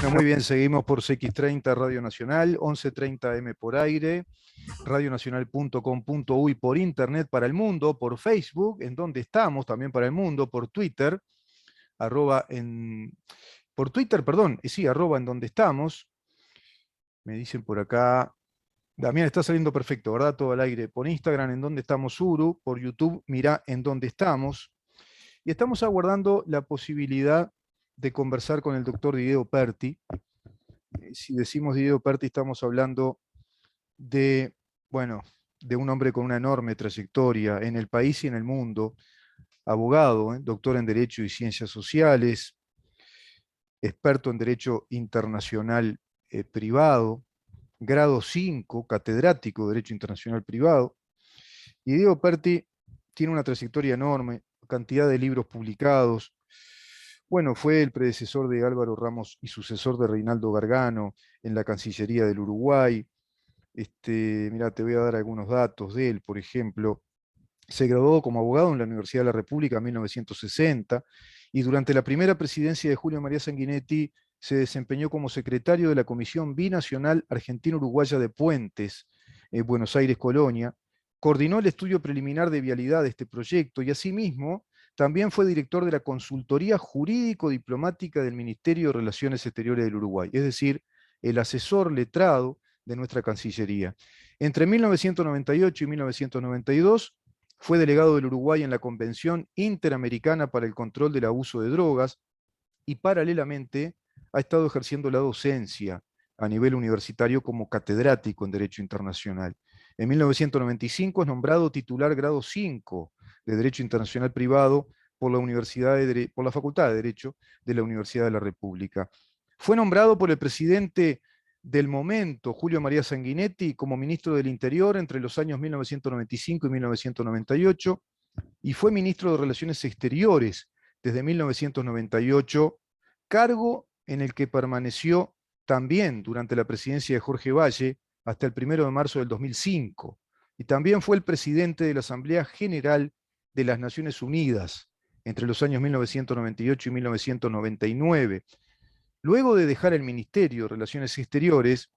Bueno, muy bien, seguimos por CX30 Radio Nacional, 11:30 M por aire, radionacional.com.uy por internet para el mundo, por Facebook, en donde estamos también para el mundo, por Twitter, arroba en, por Twitter, perdón, sí, arroba en donde estamos. Me dicen por acá, Damián, está saliendo perfecto, ¿verdad? Todo al aire. Por Instagram, en donde estamos, Uru, por YouTube, mirá en donde estamos. Y estamos aguardando la posibilidad de conversar con el doctor Diego Perti. Si decimos Diego Perti, estamos hablando de, bueno, de un hombre con una enorme trayectoria en el país y en el mundo, abogado, doctor en Derecho y Ciencias Sociales, experto en Derecho Internacional Privado, grado 5, catedrático de Derecho Internacional Privado. Y Diego Perti tiene una trayectoria enorme, cantidad de libros publicados. Bueno, fue el predecesor de Álvaro Ramos y sucesor de Reinaldo Gargano en la Cancillería del Uruguay. Mira, te voy a dar algunos datos de él. Por ejemplo, se graduó como abogado en la Universidad de la República en 1960 y durante la primera presidencia de Julio María Sanguinetti se desempeñó como secretario de la Comisión Binacional Argentino-Uruguaya de Puentes, Buenos Aires, Colonia. Coordinó el estudio preliminar de vialidad de este proyecto y asimismo también fue director de la Consultoría Jurídico-Diplomática del Ministerio de Relaciones Exteriores del Uruguay, es decir, el asesor letrado de nuestra Cancillería. Entre 1998 y 1992 fue delegado del Uruguay en la Convención Interamericana para el Control del Abuso de Drogas y paralelamente ha estado ejerciendo la docencia a nivel universitario como catedrático en Derecho Internacional. En 1995 es nombrado titular grado 5 de Derecho Internacional Privado por por la Facultad de Derecho de la Universidad de la República. Fue nombrado por el presidente del momento, Julio María Sanguinetti, como ministro del Interior entre los años 1995 y 1998, y fue ministro de Relaciones Exteriores desde 1998, cargo en el que permaneció también durante la presidencia de Jorge Valle hasta el 1 de marzo del 2005, y también fue el presidente de la Asamblea General de las Naciones Unidas entre los años 1998 y 1999. Luego de dejar el Ministerio de Relaciones Exteriores,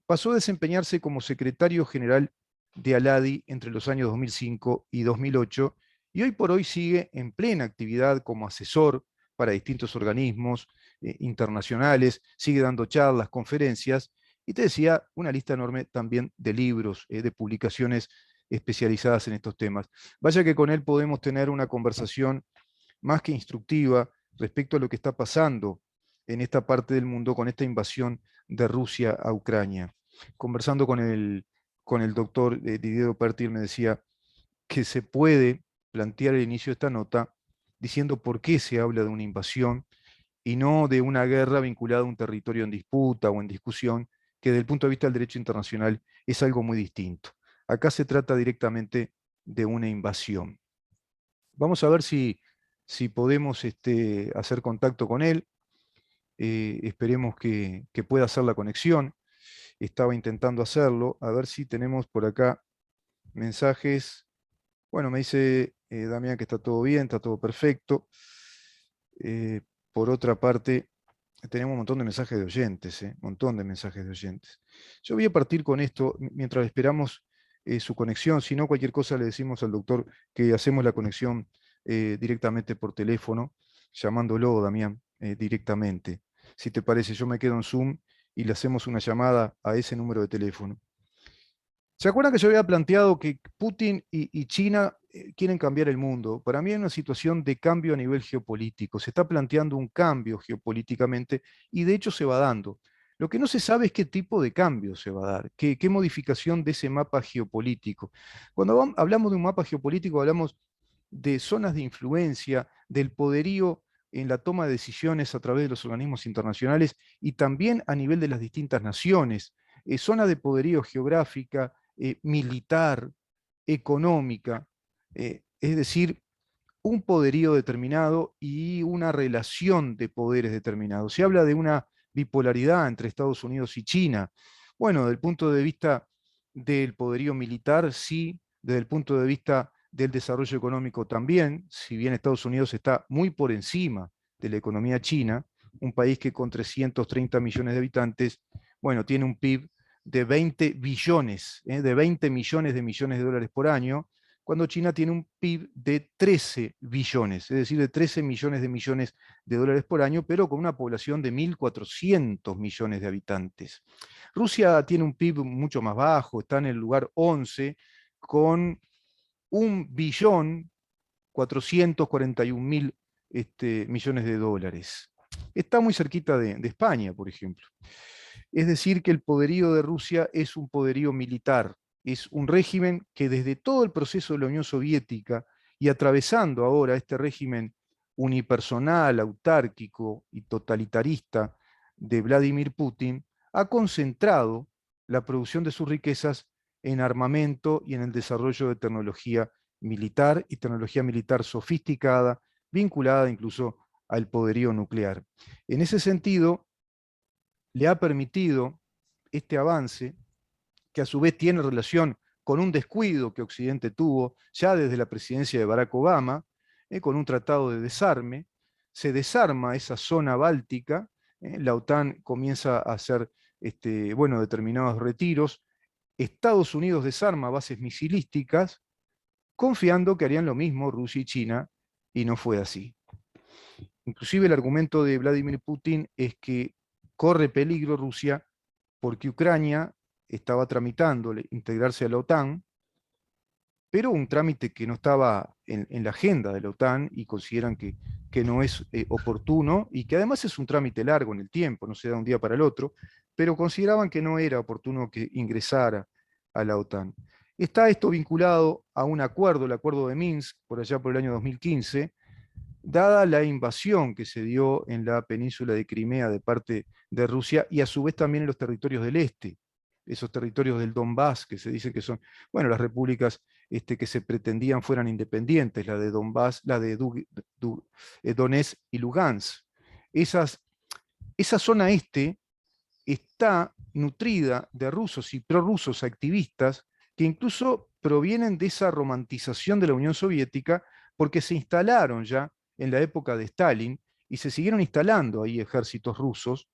pasó a desempeñarse como secretario general de ALADI entre los años 2005 y 2008 y hoy por hoy sigue en plena actividad como asesor para distintos organismos internacionales, sigue dando charlas, conferencias y te decía, una lista enorme también de libros, de publicaciones especializadas en estos temas. Vaya que con él podemos tener una conversación más que instructiva respecto a lo que está pasando en esta parte del mundo con esta invasión de Rusia a Ucrania. Conversando con el doctor Didier Perti, me decía que se puede plantear el inicio de esta nota diciendo por qué se habla de una invasión y no de una guerra vinculada a un territorio en disputa o en discusión, que desde el punto de vista del derecho internacional es algo muy distinto. Acá se trata directamente de una invasión. Vamos a ver si podemos hacer contacto con él. Esperemos que pueda hacer la conexión. Estaba intentando hacerlo. A ver si tenemos por acá mensajes. Bueno, me dice Damián que está todo bien, está todo perfecto. Eh, por otra parte, tenemos un montón de mensajes de oyentes, un montón de mensajes de oyentes. Yo voy a partir con esto mientras esperamos su conexión. Si no, cualquier cosa le decimos al doctor que hacemos la conexión directamente por teléfono, llamándolo, Damián, directamente. Si te parece, yo me quedo en Zoom y le hacemos una llamada a ese número de teléfono. ¿Se acuerdan que yo había planteado que Putin y China quieren cambiar el mundo? Para mí hay una situación de cambio a nivel geopolítico. Se está planteando un cambio geopolíticamente y de hecho se va dando. Lo que no se sabe es qué tipo de cambio se va a dar, qué modificación de ese mapa geopolítico. Cuando hablamos de un mapa geopolítico, hablamos de zonas de influencia, del poderío en la toma de decisiones a través de los organismos internacionales y también a nivel de las distintas naciones, zonas de poderío geográfica, militar, económica, es decir, un poderío determinado y una relación de poderes determinados. Se habla de una bipolaridad entre Estados Unidos y China. Bueno, desde el punto de vista del poderío militar, sí, desde el punto de vista del desarrollo económico también, si bien Estados Unidos está muy por encima de la economía china, un país que con 330 millones de habitantes, bueno, tiene un PIB de 20 billones, de 20 millones de dólares por año, cuando China tiene un PIB de 13 billones, es decir, de 13 millones de dólares por año, pero con una población de 1.400 millones de habitantes. Rusia tiene un PIB mucho más bajo, está en el lugar 11, con 1.441.000 millones de dólares. Está muy cerquita de España, por ejemplo. Es decir, que el poderío de Rusia es un poderío militar, es un régimen que desde todo el proceso de la Unión Soviética y atravesando ahora este régimen unipersonal, autárquico y totalitarista de Vladimir Putin, ha concentrado la producción de sus riquezas en armamento y en el desarrollo de tecnología militar y tecnología militar sofisticada, vinculada incluso al poderío nuclear. En ese sentido, le ha permitido este avance, que a su vez tiene relación con un descuido que Occidente tuvo ya desde la presidencia de Barack Obama, con un tratado de desarme. Se desarma esa zona báltica, la OTAN comienza a hacer bueno, determinados retiros, Estados Unidos desarma bases misilísticas, confiando que harían lo mismo Rusia y China, y no fue así. Inclusive el argumento de Vladimir Putin es que corre peligro Rusia porque Ucrania estaba tramitando integrarse a la OTAN, pero un trámite que no estaba en la agenda de la OTAN y consideran que no es oportuno y que además es un trámite largo en el tiempo, no se da un día para el otro, pero consideraban que no era oportuno que ingresara a la OTAN. Está esto vinculado a un acuerdo, el acuerdo de Minsk, por allá por el año 2015, dada la invasión que se dio en la península de Crimea de parte de Rusia y a su vez también en los territorios del este, esos territorios del Donbass, que se dice que son, bueno, las repúblicas que se pretendían fueran independientes, la de Donbass, la de Donetsk y Lugansk. Esa zona este está nutrida de rusos y prorrusos activistas que incluso provienen de esa romantización de la Unión Soviética porque se instalaron ya en la época de Stalin y se siguieron instalando ahí ejércitos rusos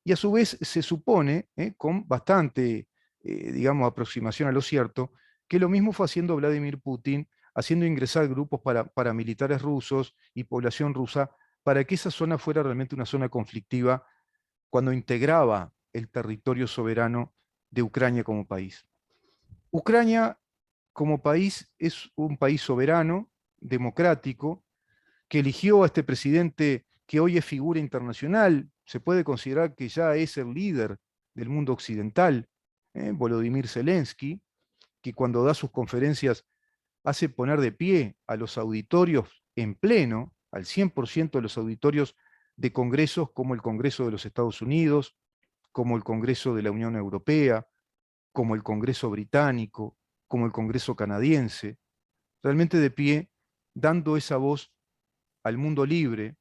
y a su vez se supone, con bastante, digamos, aproximación a lo cierto, que lo mismo fue haciendo Vladimir Putin, haciendo ingresar grupos paramilitares rusos y población rusa para que esa zona fuera realmente una zona conflictiva cuando integraba el territorio soberano de Ucrania como país. Ucrania como país es un país soberano, democrático, que eligió a este presidente que hoy es figura internacional, se puede considerar que ya es el líder del mundo occidental, Volodymyr Zelensky, que cuando da sus conferencias hace poner de pie a los auditorios en pleno, al 100% de los auditorios de congresos como el Congreso de los Estados Unidos, como el Congreso de la Unión Europea, como el Congreso británico, como el Congreso canadiense, realmente de pie, dando esa voz al mundo libre,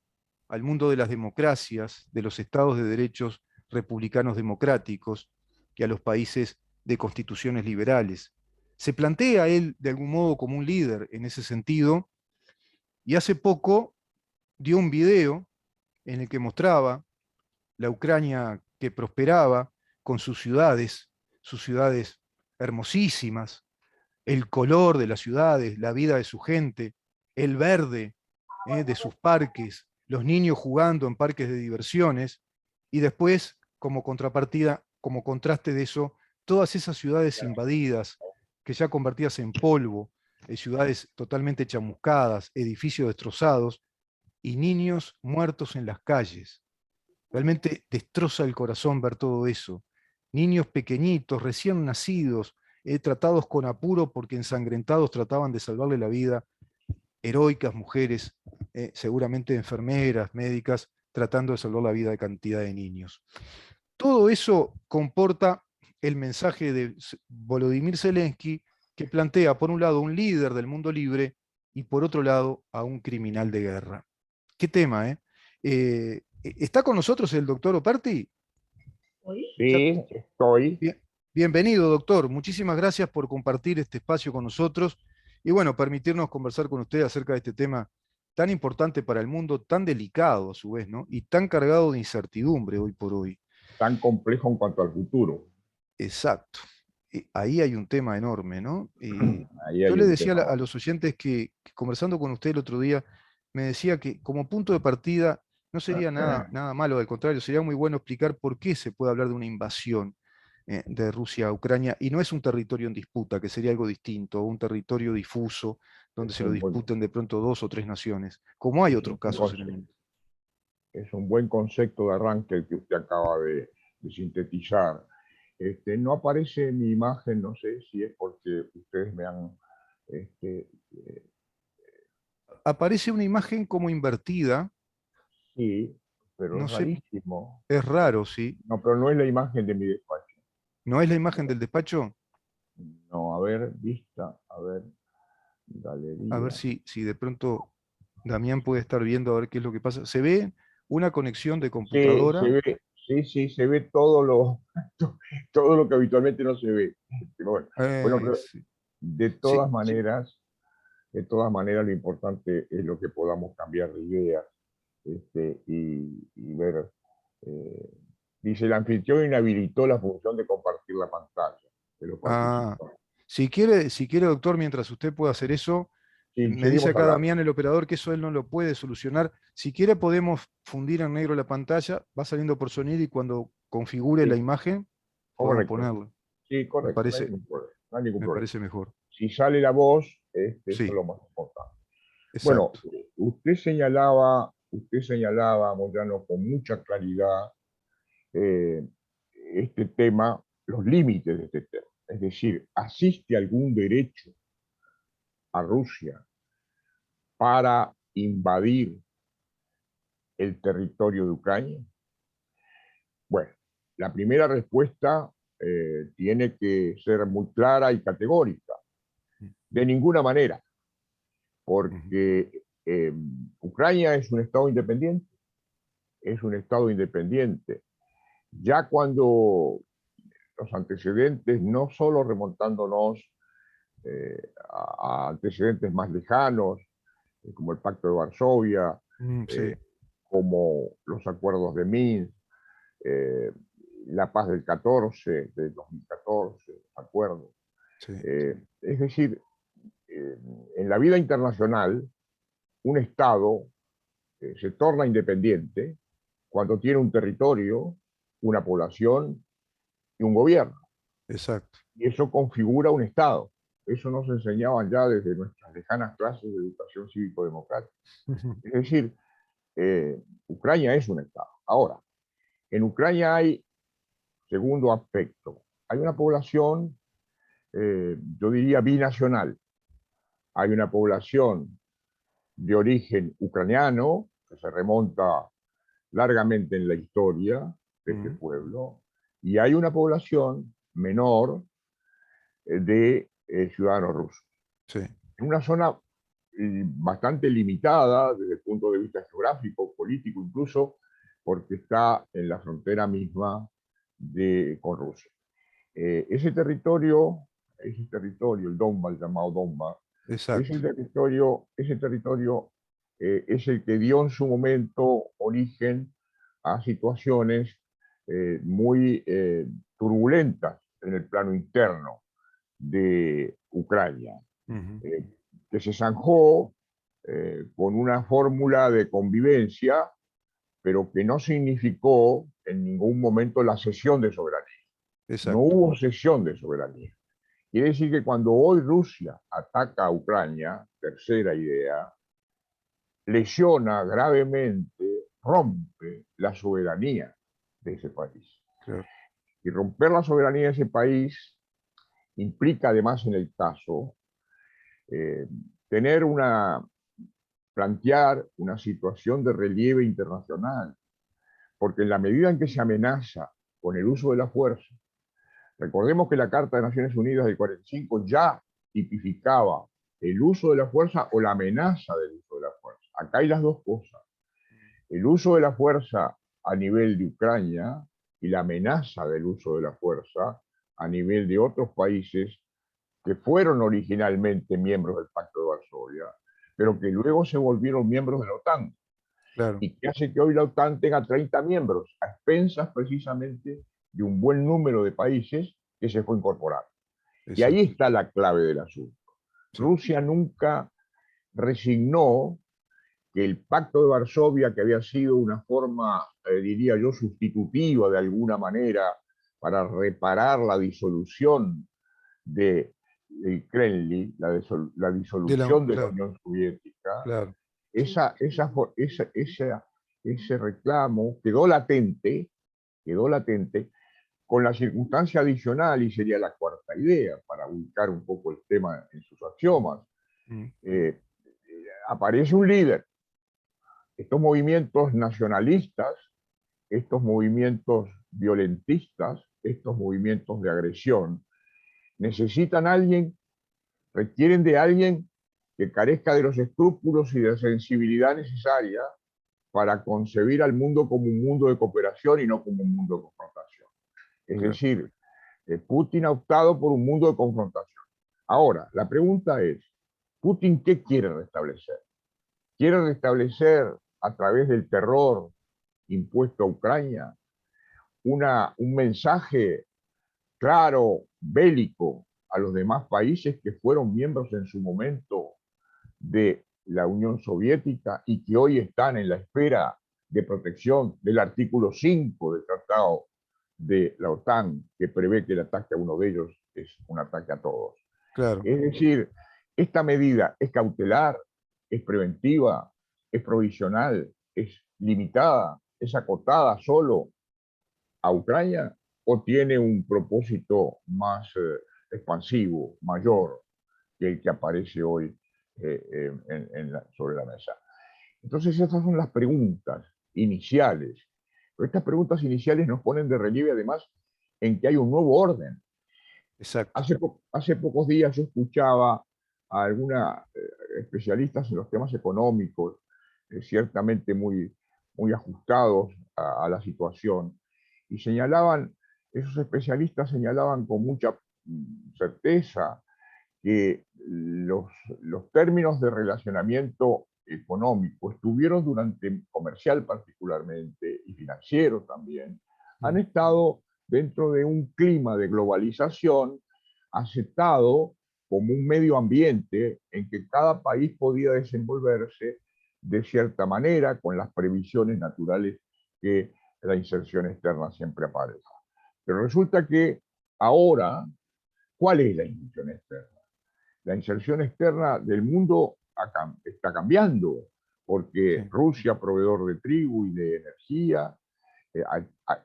al mundo de las democracias, de los estados de derechos republicanos democráticos y a los países de constituciones liberales. Se plantea él de algún modo como un líder en ese sentido y hace poco dio un video en el que mostraba la Ucrania que prosperaba con sus ciudades hermosísimas, el color de las ciudades, la vida de su gente, el verde de sus parques, los niños jugando en parques de diversiones, y después, como contrapartida, como contraste de eso, todas esas ciudades invadidas, que ya convertidas en polvo, ciudades totalmente chamuscadas, edificios destrozados, y niños muertos en las calles. Realmente destroza el corazón ver todo eso. Niños pequeñitos, recién nacidos, tratados con apuro porque ensangrentados trataban de salvarle la vida, heroicas mujeres, seguramente enfermeras, médicas, tratando de salvar la vida de cantidad de niños. Todo eso comporta el mensaje de Volodymyr Zelensky, que plantea, por un lado, un líder del mundo libre y por otro lado, a un criminal de guerra. Qué tema, ¿eh? ¿Está con nosotros el doctor Operti? Sí, estoy. Bienvenido, doctor. Muchísimas gracias por compartir este espacio con nosotros Y bueno, permitirnos conversar con usted acerca de este tema tan importante para el mundo, tan delicado a su vez, ¿no? Y tan cargado de incertidumbre hoy por hoy. Tan complejo en cuanto al futuro. Exacto. Ahí hay un tema enorme, ¿no? Ahí Yo hay le un decía a, tema. a los oyentes que conversando con usted el otro día, me decía que como punto de partida no sería nada malo, al contrario, sería muy bueno explicar por qué se puede hablar de una invasión de Rusia a Ucrania, y no es un territorio en disputa, que sería algo distinto, o un territorio difuso, donde Es se lo un buen, disputen de pronto dos o tres naciones, como hay es otros un buen casos en el concepto, mundo. es un buen concepto de arranque el que usted acaba de sintetizar. No aparece mi imagen, no sé si es porque ustedes me han... Este, eh, Aparece una imagen como invertida, sí, pero no es sé, rarísimo. es raro, ¿sí? No, pero no es la imagen de mi despacho. ¿No es la imagen del despacho? No, a ver, vista, a ver, A ver galería. si de pronto Damián puede estar viendo a ver qué es lo que pasa. Se ve una conexión de Sí, computadora. se ve todo todo lo que habitualmente no se ve. Bueno, pero Sí, de sí, todas maneras, de todas maneras, lo importante es lo que podamos cambiar de ideas y ver. eh, Dice, el anfitrión inhabilitó la función de compartir la pantalla de los ah, participantes. si quiere, doctor, mientras usted pueda hacer eso, Sí, me dice seguimos acá hablando. Damián, el operador, que eso él no lo puede solucionar. Si quiere, podemos fundir en negro la pantalla, va saliendo por sonido y cuando configure la Sí, imagen, podemos correcto. ponerlo. Sí, Me correcto, no hay parece, ningún problema. No hay ningún me problema. parece mejor. Si sale la voz, eso es Sí, lo más importante. Bueno, exacto. usted señalaba, Moyano, con mucha claridad eh, este tema, los límites de este tema. Es decir, ¿asiste algún derecho a Rusia para invadir el territorio de Ucrania? Bueno, la primera respuesta tiene que ser muy clara y categórica. De ninguna manera, Ujú, porque Ucrania es un estado independiente. Ya cuando los antecedentes, no solo remontándonos a antecedentes más lejanos, como el Pacto de Varsovia, sí, eh, como los acuerdos de Minsk, eh, la paz del 14, del 2014, acuerdos. sí, Es decir, eh, en la vida internacional, un Estado se torna independiente cuando tiene un territorio, una población y un gobierno. exacto. Y eso configura un Estado. Eso nos enseñaban ya desde nuestras lejanas clases de educación cívico-democrática. Es decir, Ucrania es un Estado. Ahora, en Ucrania hay, segundo aspecto, hay una población, yo diría, binacional. Hay una población de origen ucraniano, que se remonta largamente en la historia de este Ujú, pueblo, y hay una población menor de ciudadanos rusos. sí, En una zona bastante limitada desde el punto de vista geográfico, político incluso, porque está en la frontera misma con Rusia. Ese territorio, el Donbass, llamado Donbass, exacto. ese territorio es el que dio en su momento origen a situaciones muy turbulentas en el plano interno de Ucrania, Ujú, eh, que se zanjó con una fórmula de convivencia, pero que no significó en ningún momento la cesión de soberanía. No exacto. hubo cesión de soberanía. Quiere decir que cuando hoy Rusia ataca a Ucrania, tercera idea, lesiona gravemente, rompe la soberanía de ese país. Claro. Y romper la soberanía de ese país implica además en el caso eh, tener plantear una situación de relieve internacional, porque en la medida en que se amenaza con el uso de la fuerza, recordemos que la Carta de Naciones Unidas del 45 ya tipificaba el uso de la fuerza o la amenaza del uso de la fuerza. Acá hay las dos cosas. El uso de la fuerza a nivel de Ucrania y la amenaza del uso de la fuerza a nivel de otros países que fueron originalmente miembros del Pacto de Varsovia, pero que luego se volvieron miembros de la OTAN, Claro, y que hace que hoy la OTAN tenga 30 miembros, a expensas precisamente de un buen número de países que se fue incorporando. Y ahí exacto. está la clave del asunto. Sí, Rusia nunca resignó que el Pacto de Varsovia, que había sido una forma, diría yo, sustitutiva de alguna manera para reparar la disolución del Kremlin, la disolución de la claro, Unión Soviética, claro. ese reclamo quedó latente con la circunstancia adicional, y sería la cuarta idea, para ubicar un poco el tema en sus axiomas. Mm, Eh, Aparece un líder. Estos movimientos nacionalistas, estos movimientos violentistas, estos movimientos de agresión, necesitan a alguien, requieren de alguien que carezca de los escrúpulos y de la sensibilidad necesaria para concebir al mundo como un mundo de cooperación y no como un mundo de confrontación. Es claro. decir, Putin ha optado por un mundo de confrontación. Ahora, la pregunta es, ¿Putin qué quiere restablecer? ¿Quiere restablecer a través del terror impuesto a Ucrania un mensaje claro, bélico, a los demás países que fueron miembros en su momento de la Unión Soviética y que hoy están en la esfera de protección del artículo 5 del Tratado de la OTAN, que prevé que el ataque a uno de ellos es un ataque a todos? Claro. Es decir, esta medida es cautelar, es preventiva, es provisional, es limitada, es acotada solo a Ucrania, o tiene un propósito más expansivo, Mm, mayor que el que aparece hoy sobre la mesa. Entonces, estas son las preguntas iniciales. Pero estas preguntas iniciales nos ponen de relieve además en que hay un nuevo orden. exacto. Hace pocos días yo escuchaba a algunos especialistas en los temas económicos, ciertamente muy ajustados la situación, y esos especialistas señalaban con mucha certeza que los términos de relacionamiento económico estuvieron durante, comercial particularmente, y financiero también, han Mm, estado dentro de un clima de globalización aceptado como un medio ambiente en que cada país podía desenvolverse de cierta manera con las previsiones naturales que la inserción externa siempre apareja. Pero resulta que ahora, ¿cuál es la inserción externa? La inserción externa del mundo está cambiando, porque sí, Rusia, proveedor de trigo y de energía,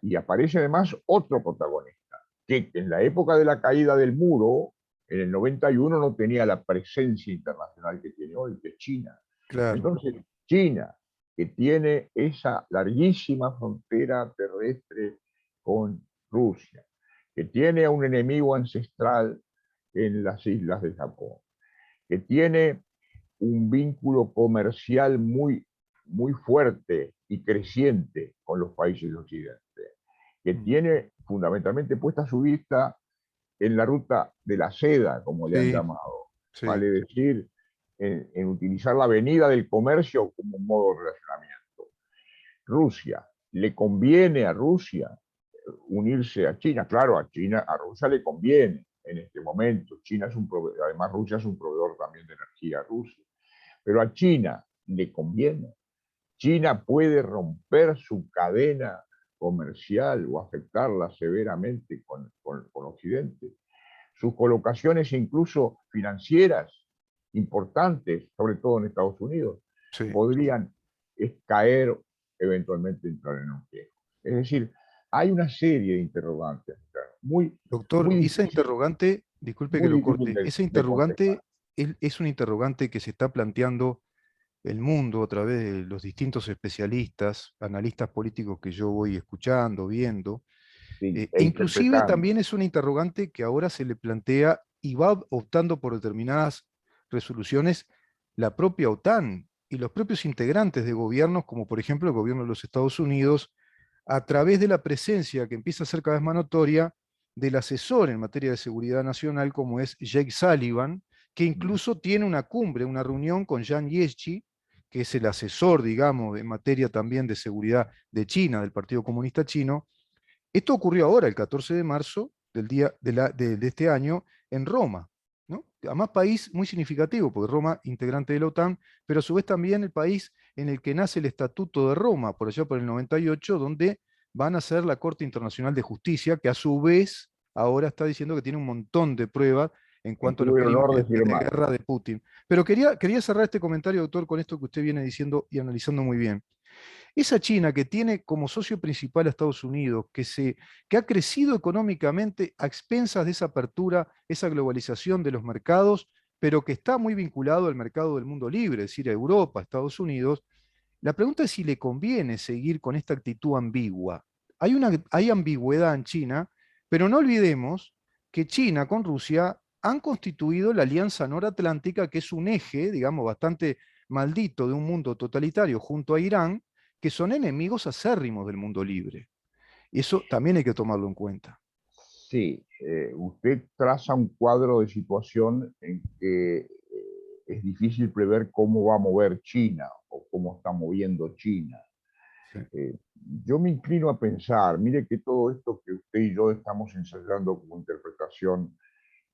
y aparece además otro protagonista, que en la época de la caída del muro, en el 91, no tenía la presencia internacional que tiene hoy, que es China. claro. Entonces, China, que tiene esa larguísima frontera terrestre con Rusia, que tiene a un enemigo ancestral en las islas de Japón, que tiene un vínculo comercial muy fuerte y creciente con los países de Occidente, que Mm, tiene fundamentalmente puesta su vista en la ruta de la seda, como le han sí, llamado, sí, vale decir, en utilizar la avenida del comercio como un modo de relacionamiento. Rusia, le conviene a Rusia unirse a China. Claro, a Rusia le conviene en este momento. China es un proveedor, además Rusia es un proveedor también de energía a Rusia. Pero a China le conviene. China puede romper su cadena comercial o afectarla severamente con Occidente. Sus colocaciones incluso financieras importantes, sobre todo en Estados Unidos, sí. podrían caer, eventualmente entrar en un quejo. Es decir, hay una serie de interrogantes Doctor, esa difícil, interrogante, disculpe que muy lo difícil corte, esa de contestar. interrogante es una interrogante que se está planteando el mundo a través de los distintos especialistas, analistas políticos que yo voy escuchando, viendo, Sí, e e inclusive interpretando. también es una interrogante que ahora se le plantea y va optando por determinadas resoluciones la propia OTAN y los propios integrantes de gobiernos, como por ejemplo el gobierno de los Estados Unidos, a través de la presencia que empieza a ser cada vez más notoria del asesor en materia de seguridad nacional, como es Jake Sullivan, que incluso tiene una cumbre, una reunión con Yang Jiechi, que es el asesor, digamos, en materia también de seguridad de China, del Partido Comunista Chino. Esto ocurrió ahora, el 14 de marzo del día de este año, en Roma, ¿no? Además, país muy significativo, porque Roma, integrante de la OTAN, pero a su vez también el país en el que nace el Estatuto de Roma, por allá por el 98, donde van a ser la Corte Internacional de Justicia, que a su vez ahora está diciendo que tiene un montón de pruebas en que cuanto a los tuve el crímenes honor de de firmar. guerra de Putin. Pero quería cerrar este comentario, doctor, con esto que usted viene diciendo y analizando muy bien. Esa China que tiene como socio principal a Estados Unidos, que ha crecido económicamente a expensas de esa apertura, esa globalización de los mercados, pero que está muy vinculado al mercado del mundo libre, es decir, a Europa, a Estados Unidos, la pregunta es si le conviene seguir con esta actitud ambigua. Hay ambigüedad en China, pero no olvidemos que China con Rusia han constituido la Alianza Noratlántica, que es un eje, digamos, bastante maldito de un mundo totalitario junto a Irán, que son enemigos acérrimos del mundo libre. Y eso también hay que tomarlo en cuenta. Sí, usted traza un cuadro de situación en que es difícil prever cómo va a mover China o cómo está moviendo China. Sí, Eh, yo me inclino a pensar, mire que todo esto que usted y yo estamos ensayando como interpretación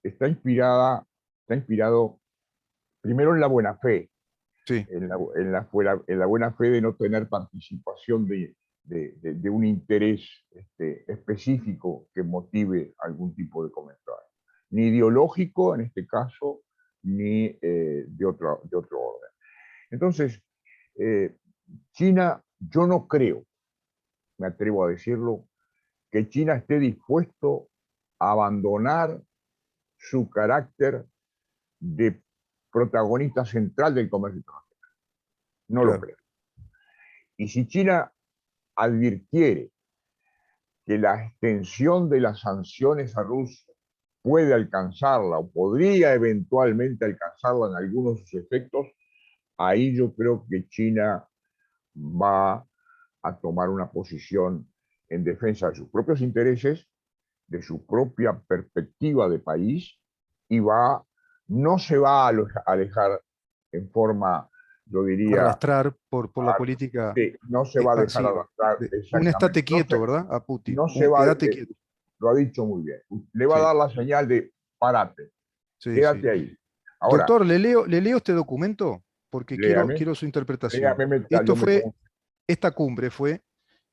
está inspirado primero en la buena fe, sí, en la buena fe de no tener participación de un interés específico que motive algún tipo de comentario, ni ideológico en este caso, ni de otro orden. Entonces, eh, China, yo no creo, me atrevo a decirlo, que China esté dispuesto a abandonar su carácter de protagonista central del comercio internacional. No lo claro. creo. Y si China advirtiere que la extensión de las sanciones a Rusia puede alcanzarla o podría eventualmente alcanzarla en algunos de sus efectos, ahí yo creo que China va a tomar una posición en defensa de sus propios intereses, de su propia perspectiva de país y no se va a alejar en forma, yo diría, Arrastrar por la política no se va a dejar expansiva. arrastrar Un exactamente, estate quieto, ¿verdad? A Putin. no se Un va, quédate quieto. lo ha dicho muy bien, le va a Sí, dar la señal de parate, sí, sí. quédate ahí. Ahora, Doctor, le leo este documento porque léame, quiero su interpretación. léame, Esto yo me fue, tomo. esta cumbre fue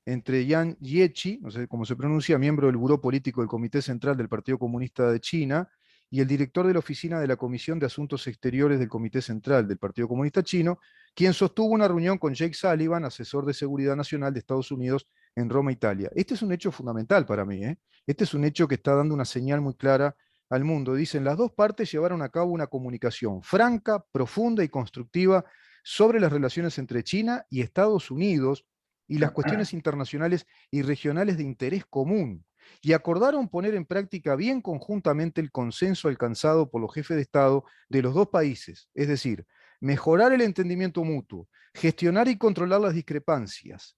entre Yang Jiechi, no sé cómo se pronuncia, miembro del Buró Político del Comité Central del Partido Comunista de China, y el director de la oficina de la Comisión de Asuntos Exteriores del Comité Central del Partido Comunista Chino, quien sostuvo una reunión con Jake Sullivan, asesor de seguridad nacional de Estados Unidos en Roma, Italia. Este es un hecho fundamental para mí, ¿eh? Este es un hecho que está dando una señal muy clara al mundo. Dicen, las dos partes llevaron a cabo una comunicación franca, profunda y constructiva sobre las relaciones entre China y Estados Unidos y las cuestiones internacionales y regionales de interés común, y acordaron poner en práctica bien conjuntamente el consenso alcanzado por los jefes de Estado de los dos países, es decir, mejorar el entendimiento mutuo, gestionar y controlar las discrepancias,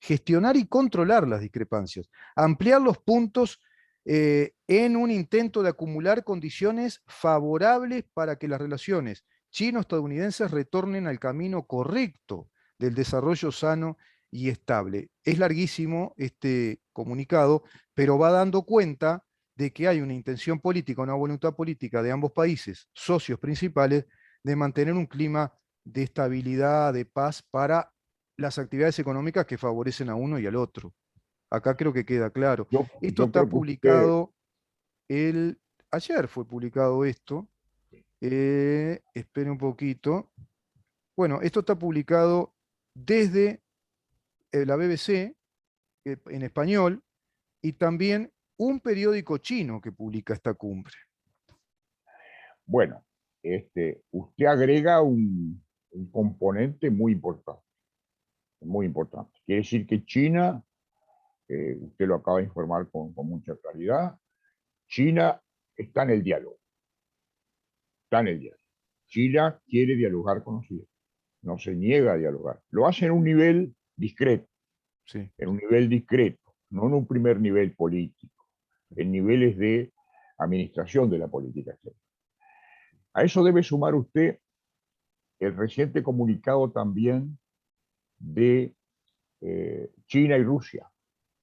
ampliar los puntos en un intento de acumular condiciones favorables para que las relaciones chino-estadounidenses retornen al camino correcto del desarrollo sano y estable. Es larguísimo este comunicado, pero va dando cuenta de que hay una intención política, una voluntad política de ambos países, socios principales, de mantener un clima de estabilidad, de paz para las actividades económicas que favorecen a uno y al otro. Acá creo que queda claro. Esto Yo está creo que usted, publicado ayer fue publicado esto. Espere un poquito. Bueno, esto está publicado desde la BBC en español y también un periódico chino que publica esta cumbre. bueno, usted agrega un componente muy importante, muy importante. Quiere decir que China, usted lo acaba de informar con mucha claridad, China está en el diálogo, está en el diálogo. China quiere dialogar con Occidente, no se niega a dialogar. Lo hace Sí, en un nivel discreto, no en un primer nivel político, en niveles de administración de la política exterior. A eso debe sumar usted el reciente comunicado también de China y Rusia,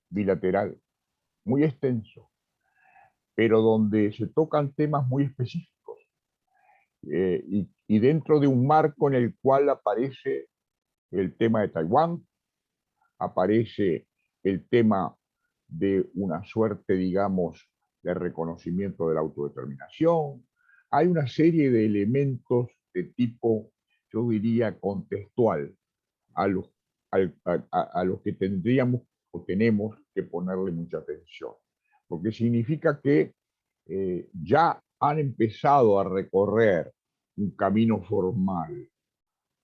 bilateral, muy extenso, pero donde se tocan temas muy específicos y dentro de un marco en el cual aparece el tema de Taiwán, aparece el tema de una suerte, digamos, de reconocimiento de la autodeterminación. Hay una serie de elementos de tipo, yo diría, contextual a los, a los que tendríamos o tenemos que ponerle mucha atención, porque significa que ya han empezado a recorrer un camino formal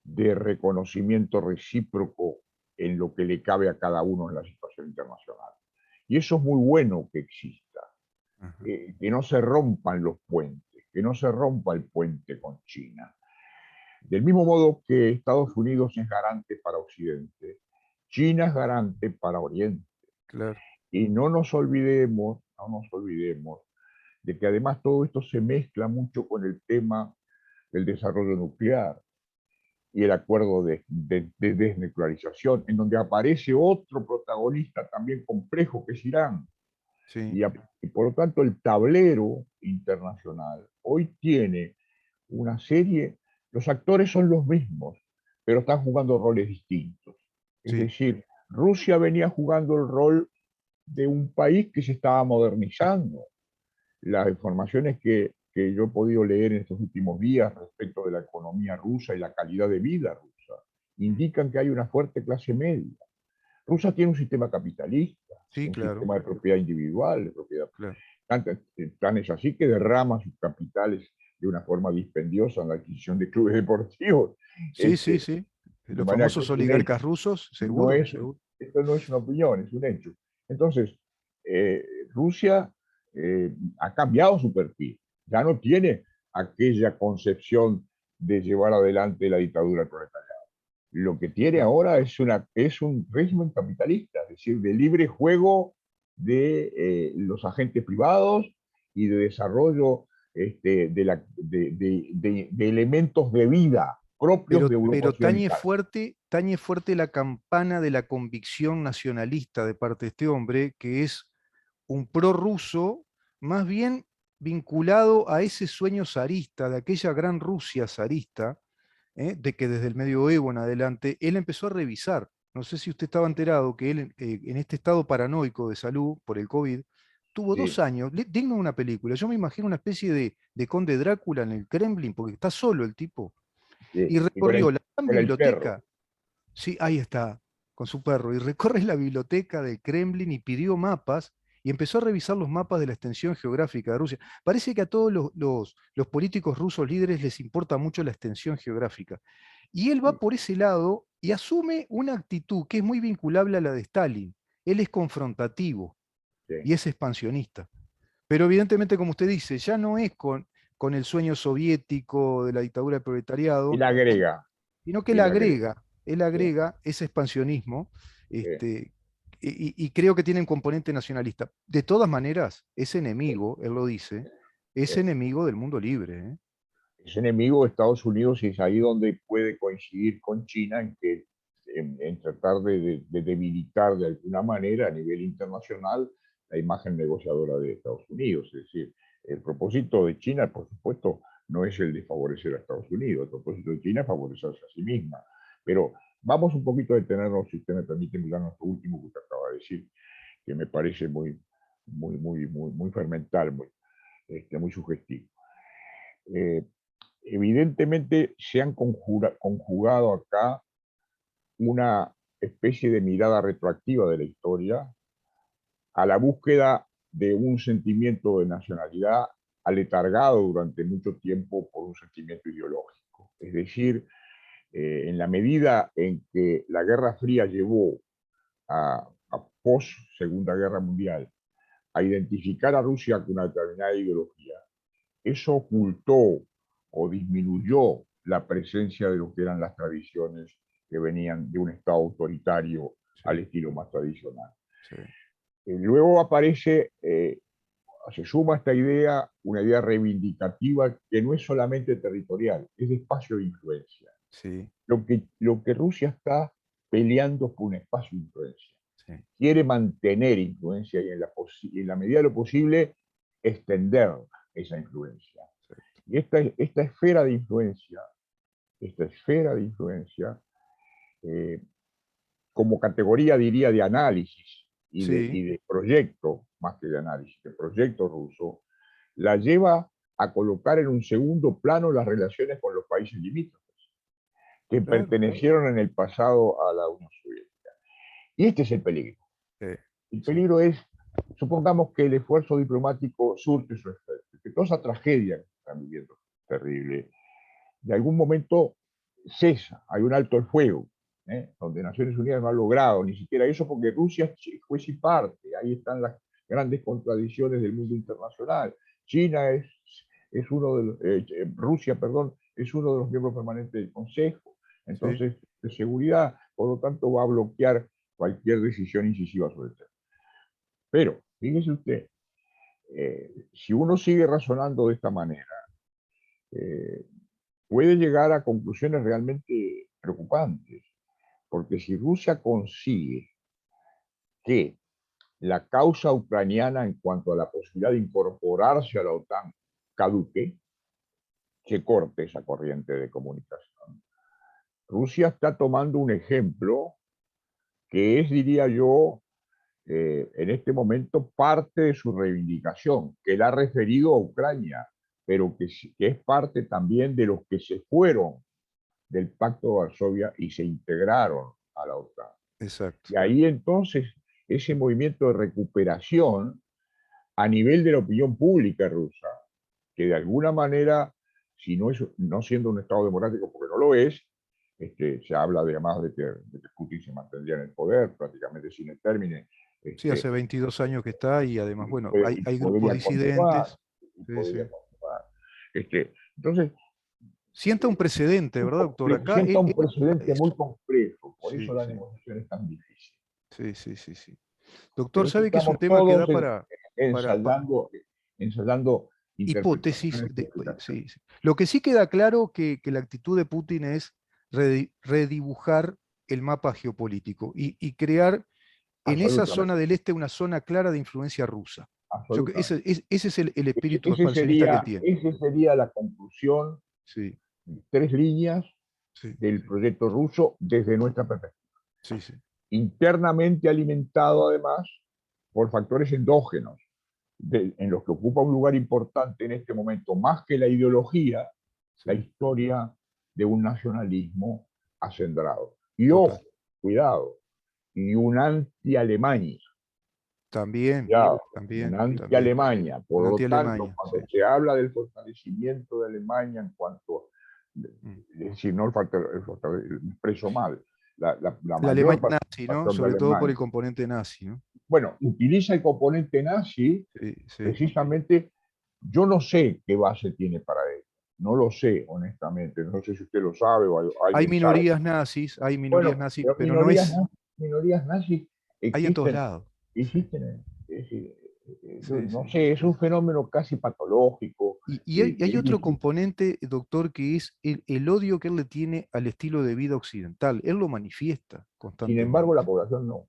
de reconocimiento recíproco en lo que le cabe a cada uno en la situación internacional. Y eso es muy bueno que exista, que no se rompan los puentes, que no se rompa el puente con China. Del mismo modo que Estados Unidos es garante para Occidente, China es garante para Oriente. Claro. Y no nos olvidemos de que además todo esto se mezcla mucho con el tema del desarrollo nuclear y el acuerdo de desnuclearización, en donde aparece otro protagonista también complejo, que es Irán. Sí, Y por lo tanto el tablero internacional hoy tiene una serie, los actores son los mismos, pero están jugando roles distintos. Es sí, decir, Rusia venía jugando el rol de un país que se estaba modernizando. Las informaciones que yo he podido leer en estos últimos días respecto de la economía rusa y la calidad de vida rusa indican que hay una fuerte clase media. Rusia tiene un sistema capitalista, sí, un claro, sistema de propiedad individual, de propiedad. claro. Tan es así que derrama sus capitales de una forma dispendiosa en la adquisición de clubes deportivos. Sí, sí, Este, sí. de Los manera que famosos es un hecho. oligarcas rusos, No seguro, es, seguro. esto no es una opinión, es un hecho. Entonces, Rusia ha cambiado su perfil. Ya no tiene aquella concepción de llevar adelante la dictadura del proletariado. Lo que tiene Claro. ahora es un régimen capitalista, es decir, de libre juego de los agentes privados y de desarrollo de elementos de vida propios de Europa Pero Occidental. tañe fuerte la campana de la convicción nacionalista de parte de este hombre, que es un prorruso, más bien vinculado a ese sueño zarista, de aquella gran Rusia zarista, de que desde el medioevo en adelante él empezó a revisar. No sé si usted estaba enterado que él, en este estado paranoico de salud por el COVID, tuvo dos Sí, años, digno de una película. Yo me imagino una especie de conde Drácula en el Kremlin, porque está solo el tipo, y sí, y recorrió la gran con el perro. biblioteca. Sí, ahí está, con su perro, y recorre la biblioteca del Kremlin y pidió mapas y empezó a revisar los mapas de la extensión geográfica de Rusia. Parece que a todos los políticos rusos líderes les importa mucho la extensión geográfica. Y él va Sí, por ese lado y asume una actitud que es muy vinculable a la de Stalin. Él es confrontativo sí. y es expansionista. Pero evidentemente, como usted dice, ya no es con el sueño soviético de la dictadura del Y proletariado, la agrega, sino que y la agrega. él Sí, agrega ese expansionismo, sí, y creo que tiene un componente nacionalista. De todas maneras, es sí, enemigo, él lo dice, es sí. enemigo del mundo libre, ¿eh? Es enemigo de Estados Unidos y es ahí donde puede coincidir con China en tratar de debilitar de alguna manera a nivel internacional la imagen negociadora de Estados Unidos. Es decir, el propósito de China, por supuesto, no es el de favorecer a Estados Unidos, el propósito de China es favorecerse a sí misma. Pero vamos un poquito a detenernos, si usted me permite, mirar nuestro último que usted acaba de decir, que me parece muy fermental, muy sugestivo. Eh, Evidentemente se han conjugado acá una especie de mirada retroactiva de la historia a la búsqueda de un sentimiento de nacionalidad aletargado durante mucho tiempo por un sentimiento ideológico. Es decir, en la medida en que la Guerra Fría llevó a post Segunda Guerra Mundial a identificar a Rusia con una determinada ideología, eso ocultó o disminuyó la presencia de lo que eran las tradiciones que venían de un Estado autoritario Sí, al estilo más tradicional. sí, Luego aparece se suma a esta idea una idea reivindicativa que no es solamente territorial, es de espacio de influencia. Sí, Lo que Rusia está peleando por un espacio de influencia. sí, Quiere mantener influencia y en la medida de lo posible extender esa influencia. exacto. Y esta esfera de influencia, eh, como categoría, diría, de análisis y Sí, de proyecto, más que de análisis, de proyecto ruso, la lleva a colocar en un segundo plano las relaciones con los países limítrofes, que claro. pertenecieron en el pasado a la Unión Soviética. Y este es el peligro. El Sí, peligro es, supongamos que el esfuerzo diplomático surte su efecto, que toda esa tragedia que están viviendo, terrible, de algún momento cesa, hay un alto el fuego, donde Naciones Unidas no ha logrado ni siquiera eso, porque Rusia fue sin parte, ahí están las grandes contradicciones del mundo internacional. China es uno de los, Rusia, perdón, es uno de los miembros permanentes del Consejo, sí, entonces de seguridad, por lo tanto va a bloquear cualquier decisión incisiva sobre el tema. Pero, fíjese usted, si uno sigue razonando de esta manera, eh, puede llegar a conclusiones realmente preocupantes, porque si Rusia consigue que la causa ucraniana en cuanto a la posibilidad de incorporarse a la OTAN caduque, se corte esa corriente de comunicación. Rusia está tomando un ejemplo que es, diría yo, en este momento parte de su reivindicación, que la ha referido a Ucrania, pero que es parte también de los que se fueron del Pacto de Varsovia y se integraron a la OTAN. exacto. Y ahí entonces ese movimiento de recuperación a nivel de la opinión pública rusa, que de alguna manera, si no, no siendo un Estado democrático, porque no lo es, se habla además de que Putin se mantendría en el poder prácticamente sin el término, Sí, hace este, 22 años que está y además, bueno, y hay grupos podría continuar, disidentes. y Sí, sí. podría continuar. Entonces, Sienta un precedente, ¿verdad, doctor? Acá, sienta un precedente muy complejo, por eso sí, la sí, negociación es tan difícil. sí, sí, sí, sí. Doctor, Pero ¿sabe que es un estamos tema que da todos para, ensayando hipótesis? interpretaciones y explicaciones. Sí, sí. Lo que sí queda claro que la actitud de Putin es redibujar el mapa geopolítico y crear en esa zona Absolutamente, del este una zona clara de influencia rusa. absolutamente. Ese es el espíritu expansionista que él tiene. Ese sería la conclusión Sí, de tres líneas sí, del sí, proyecto ruso desde nuestra perspectiva. sí, sí, Internamente alimentado además por factores endógenos, en los que ocupa un lugar importante en este momento, más que la ideología, la sí, historia de un nacionalismo acendrado. Y total. ojo, cuidado, y un anti-Alemania, También, cuidado, un también, también. anti-Alemania. Por Un lo tanto, anti-Alemania, sí. cuando se habla del fortalecimiento de Alemania en cuanto, Mm. es decir, no el expreso mal, la La mayor Alemania nazi, ¿no? participación de Sobre todo por Alemania, el componente nazi, ¿no? bueno, utiliza el componente nazi Sí, sí. precisamente. Yo no sé qué base tiene para ello, no lo sé, honestamente, no sé si usted lo sabe o alguien sabe. Hay minorías Bueno, nazis, pero pero no es, minorías nazis hay en todos existen, lados. Sí, existen, es decir, sí, no sí. sé, es un fenómeno casi patológico, Y que hay es otro difícil, componente, doctor, que es el odio que él le tiene al estilo de vida occidental. Él lo manifiesta sin embargo la constantemente. población no,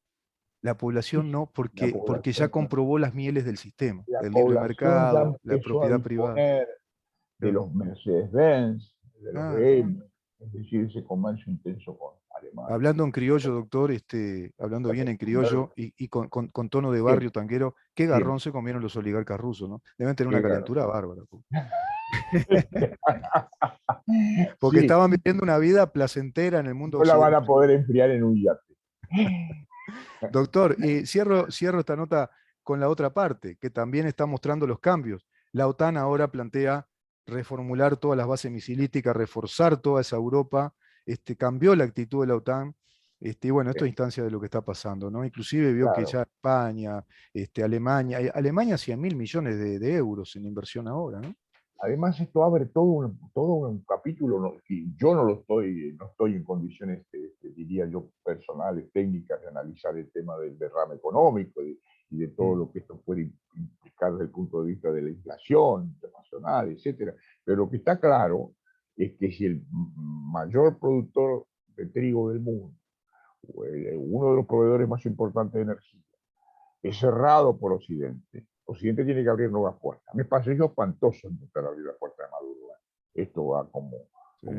La población no, la porque ya población no. comprobó las mieles del sistema, La del libre población ya mercado, la empezó a propiedad privada. disponer de Claro. los Mercedes-Benz, de los Ah, BM, es decir, ese comercio intenso con Alemania. hablando en criollo, doctor, hablando La bien en Mecklenburg, criollo y con tono de siempre, barrio tanguero, qué garrón siempre. se comieron los oligarcas rusos, ¿no? Deben tener una Qué garra. calentura bárbara, porque Sí, estaban viviendo una vida placentera en el mundo no la van occidental. a poder enfriar en un yate. Doctor, cierro esta nota con la otra parte, que también está mostrando los cambios. La OTAN ahora plantea reformular todas las bases misilísticas, reforzar toda esa Europa, cambió la actitud de la OTAN, y bueno, esto es instancia de lo que está pasando, ¿no? Inclusive vio que Claro. ya España, Alemania 100 mil millones de euros en inversión ahora, ¿no? Además, esto abre todo un capítulo, y yo no estoy en condiciones, diría yo, personales, técnicas, de analizar el tema del derrame económico y de todo Mm, lo que esto puede explicar desde el punto de vista de la inflación internacional, etcétera. Pero lo que está claro es que si el mayor productor de trigo del mundo, uno de los proveedores más importantes de energía, es cerrado por Occidente, Occidente tiene que abrir nuevas puertas. Me pareció espantoso intentar abrir la puerta de Maduro. Esto va como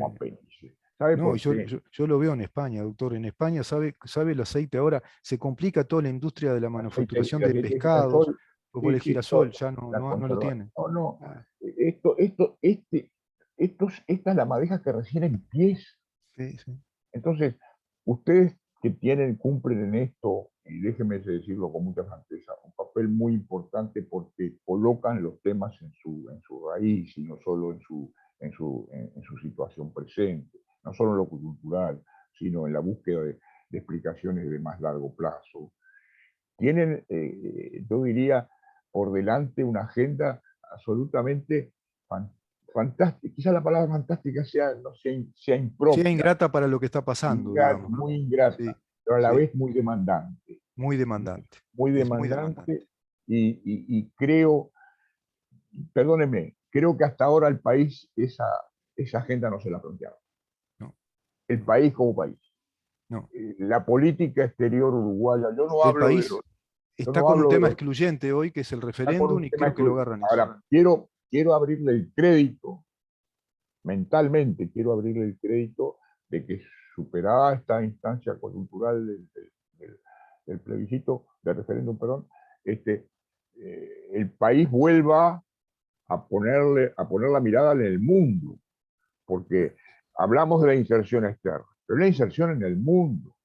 apéndice. ¿Sabe No, por qué? yo lo veo en España, doctor. En España, sabe el aceite ahora, se complica toda la industria de la manufacturación El de aceite de pescados, girasol, por el sí, sí, girasol, ya la no lo conserva. tienen. No, no. Ah, Esta es la madeja que recién empieza. sí, sí. Entonces, ustedes que cumplen en esto, y déjenme decirlo con mucha franqueza, un papel muy importante porque colocan los temas en su raíz y no solo en su situación presente, no solo en lo cultural, sino en la búsqueda de explicaciones de más largo plazo. Tienen, yo diría, por delante una agenda absolutamente fantástica. Quizá la palabra fantástica sea Sí, es impropia, ingrata para lo que está pasando, digamos, ¿no? muy ingrata, Sí, pero a la sí, vez muy demandante. muy demandante. Muy Es muy demandante. demandante y creo, perdónenme, creo que hasta ahora el país esa agenda no se la planteaba. No, El no, país como país. no. La política exterior uruguaya, El país yo está no con un hablo de tema los excluyente hoy, que es el está con referéndum, un y tema creo que lo excluyente. agarran eso. Ahora, quiero abrirle el crédito, mentalmente quiero abrirle el crédito de que superada esta instancia coyuntural del plebiscito, del referéndum, perdón, el país vuelva a poner la mirada en el mundo, porque hablamos de la inserción externa, pero la inserción en el mundo.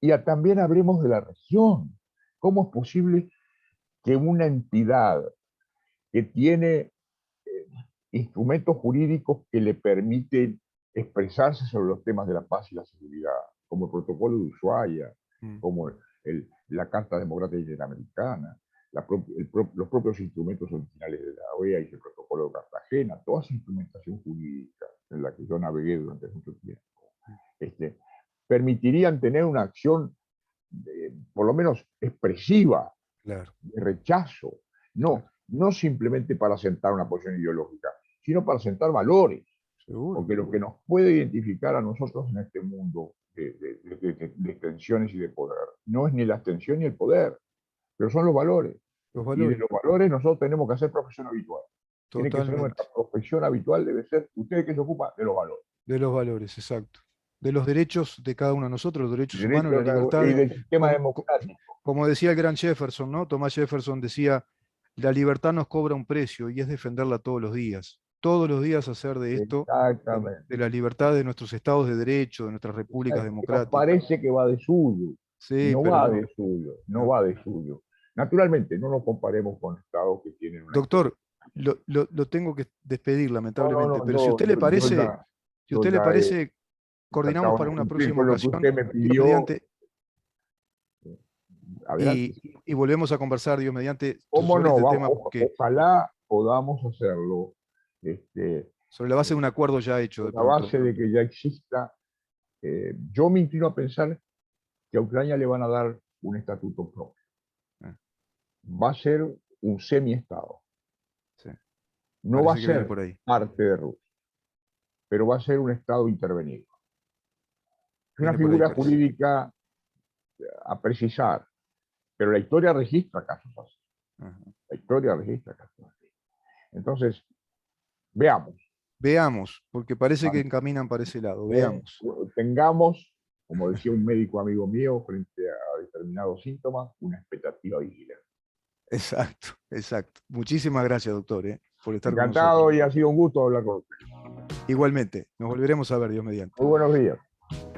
Y también hablemos de la región. ¿Cómo es posible que una entidad que tiene instrumentos jurídicos que le permiten expresarse sobre los temas de la paz y la seguridad, como el Protocolo de Ushuaia, Mm. como la Carta Democrática Interamericana, los propios instrumentos originales de la OEA y el Protocolo de Cartagena, toda esa instrumentación jurídica en la que yo navegué durante mucho tiempo, permitirían tener una acción por lo menos expresiva, Claro, de rechazo, claro, no simplemente para sentar una posición ideológica, sino para sentar valores, seguro. porque lo que nos puede identificar a nosotros en este mundo de tensiones y de poder no es ni la extensión ni el poder, pero son los valores. Los Y de valores, los valores nosotros tenemos que hacer profesión habitual. Tiene que ser totalmente. nuestra profesión habitual, debe ser usted que se ocupa de los valores. De los valores, exacto. De los derechos de cada uno de nosotros, los derechos humanos, la Derecho libertad, y del sistema como, democrático. como decía el gran Jefferson, ¿no? Thomas Jefferson decía, la libertad nos cobra un precio y es defenderla todos los días. Todos los días hacer de esto, de Exactamente. la libertad de nuestros estados de derecho, de nuestras repúblicas Que nos democráticas. parece que va de suyo, y Sí, no pero va no, de suyo, no no. va de suyo. Naturalmente, no nos comparemos con estados que tienen una historia. Doctor, lo tengo que despedir No, lamentablemente, no, pero si a usted le parece, si a yo usted le ya he parece, coordinamos tratado para de una cumplir próxima con lo que ocasión, usted me Dios pidió. mediante, Adelante. y volvemos a conversar, Dios mediante, ¿Cómo sobre no? este tema, porque Ojalá podamos hacerlo sobre la base de un acuerdo ya hecho de con la pronto. base de que ya exista. Yo me inclino a pensar que a Ucrania le van a dar un estatuto propio. Ah, Va a ser un semi-estado. sí, No va parece a que viene ser por ahí. parte de Rusia, pero va a ser un estado intervenido. Es una Viene por ahí, figura parece. jurídica a precisar, pero la historia registra casos así. Ajá. La historia registra casos así. Entonces, veamos. Veamos, porque parece que encaminan para ese lado. eh, Veamos. Tengamos, como decía un médico amigo mío, frente a determinados síntomas, una expectativa vigilante. Exacto, exacto. Muchísimas gracias, doctor, por estar con nosotros. Encantado y ha sido un gusto hablar con usted. Igualmente, nos volveremos a ver, Dios mediante. Muy buenos días.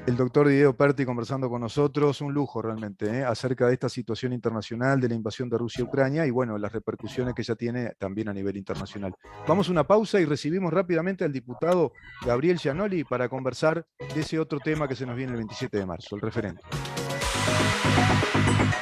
El doctor Diego Perti conversando con nosotros, un lujo realmente, acerca de esta situación internacional de la invasión de Rusia a Ucrania y bueno, las repercusiones que ya tiene también a nivel internacional. Vamos a una pausa y recibimos rápidamente al diputado Gabriel Gianoli para conversar de ese otro tema que se nos viene el 27 de marzo, el referéndum.